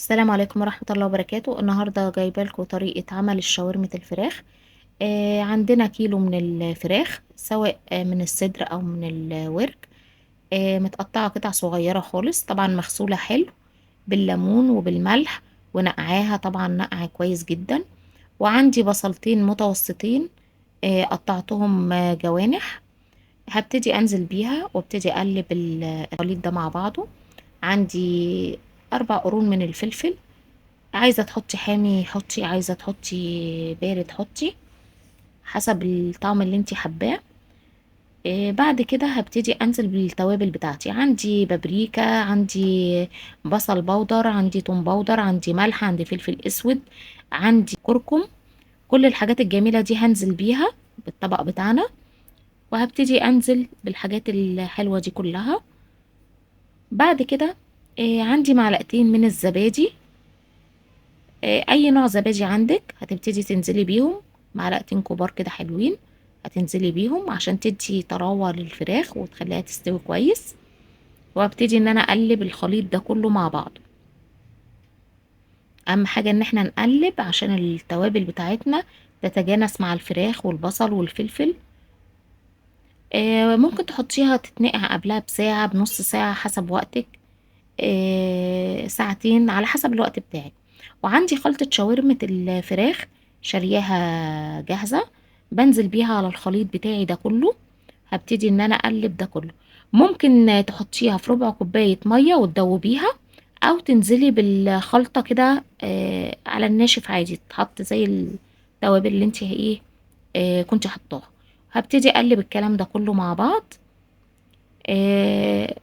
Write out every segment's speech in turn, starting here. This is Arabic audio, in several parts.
السلام عليكم ورحمة الله وبركاته. النهاردة جايبة لكم طريقة عمل الشاورمة الفراخ. عندنا كيلو من الفراخ، سواء من الصدر أو من الورك. متقطعة قطع صغيرة خالص، طبعا مغسولة حلو بالليمون وبالملح، ونقعاها طبعا نقع كويس جدا. وعندي بصلتين متوسطين، قطعتهم جوانح. هبتدي أنزل بيها وابتدي أقلب الخليط ده مع بعضه. عندي 4 قرون من الفلفل، عايزة تحطي حامي حطي، عايزة تحطي بارد حطي، حسب الطعم اللي انتي حباه. بعد كده هبتدي انزل بالتوابل بتاعتي. عندي بابريكا، عندي بصل بودر، عندي توم بودر، عندي ملح، عندي فلفل اسود، عندي كركم. كل الحاجات الجميلة دي هنزل بيها بالطبق بتاعنا، وهبتدي انزل بالحاجات الحلوة دي كلها. بعد كده عندي معلقتين من الزبادي. اي نوع زبادي عندك هتبتدي تنزلي بيهم، معلقتين كبار كده حلوين، هتنزلي بيهم عشان تدي طراوة للفراخ وتخليها تستوي كويس. وابتدي ان انا اقلب الخليط ده كله مع بعض. اهم حاجة ان احنا نقلب عشان التوابل بتاعتنا تتجانس مع الفراخ والبصل والفلفل. ممكن تحطيها تتنقع قبلها بساعة بنص ساعة حسب وقتك، ساعتين على حسب الوقت بتاعك. وعندي خلطة شاورمة الفراخ شارياها جاهزة، بنزل بيها على الخليط بتاعي ده كله. هبتدي ان انا اقلب ده كله. ممكن تحطيها في ربع كوباية مية وتدوبيها، او تنزلي بالخلطة كده على الناشف عادي، تحط زي التوابل اللي انت ايه كنت حطاها. هبتدي اقلب الكلام ده كله مع بعض.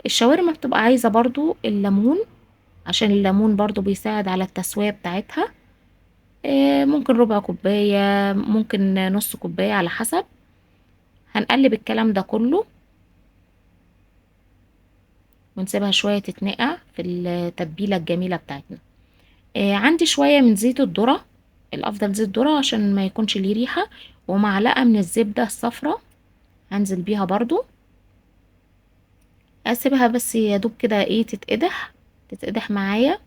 الشاورما بتبقى عايزة برضو الليمون، عشان الليمون برضو بيساعد على التسوية بتاعتها. ممكن ربع كوباية، ممكن نص كوباية على حسب. هنقلب الكلام ده كله ونسيبها شوية تتنقع في التتبيلة الجميلة بتاعتنا. عندي شوية من زيت الذرة، الأفضل زيت ذرة عشان ما يكونش ليه ريحة، ومعلقة من الزبدة الصفراء هنزل بيها برضو. اسيبها بس يا دوب كده ايه تتقدح معايا.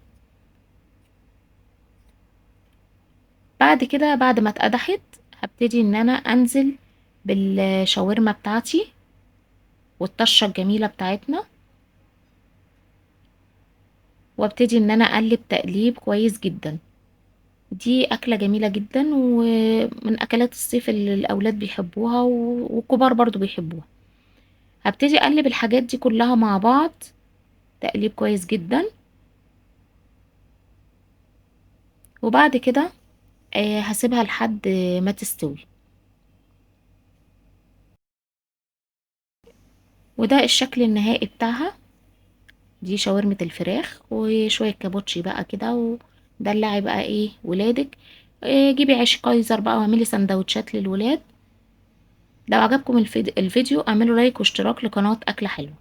بعد كده بعد ما اتقدحت هبتدي ان انا انزل بالشاورما بتاعتي والطشة الجميلة بتاعتنا، وابتدي ان انا اقلب تقليب كويس جدا. دي اكلة جميلة جدا، ومن اكلات الصيف اللي الاولاد بيحبوها والكبار برضو بيحبوها. هبتدي اقلب الحاجات دي كلها مع بعض تقليب كويس جدا. وبعد كده هسيبها لحد ما تستوي. وده الشكل النهائي بتاعها. دي شاورمة الفراخ وشوية كابوتشي بقى كده، ودلعي بقى ايه ولادك. جيبي عيش كايزر بقى واعملي سندوتشات للولاد. لو عجبكم الفيديو اعملوا لايك واشتراك لقناة أكلة حلوة.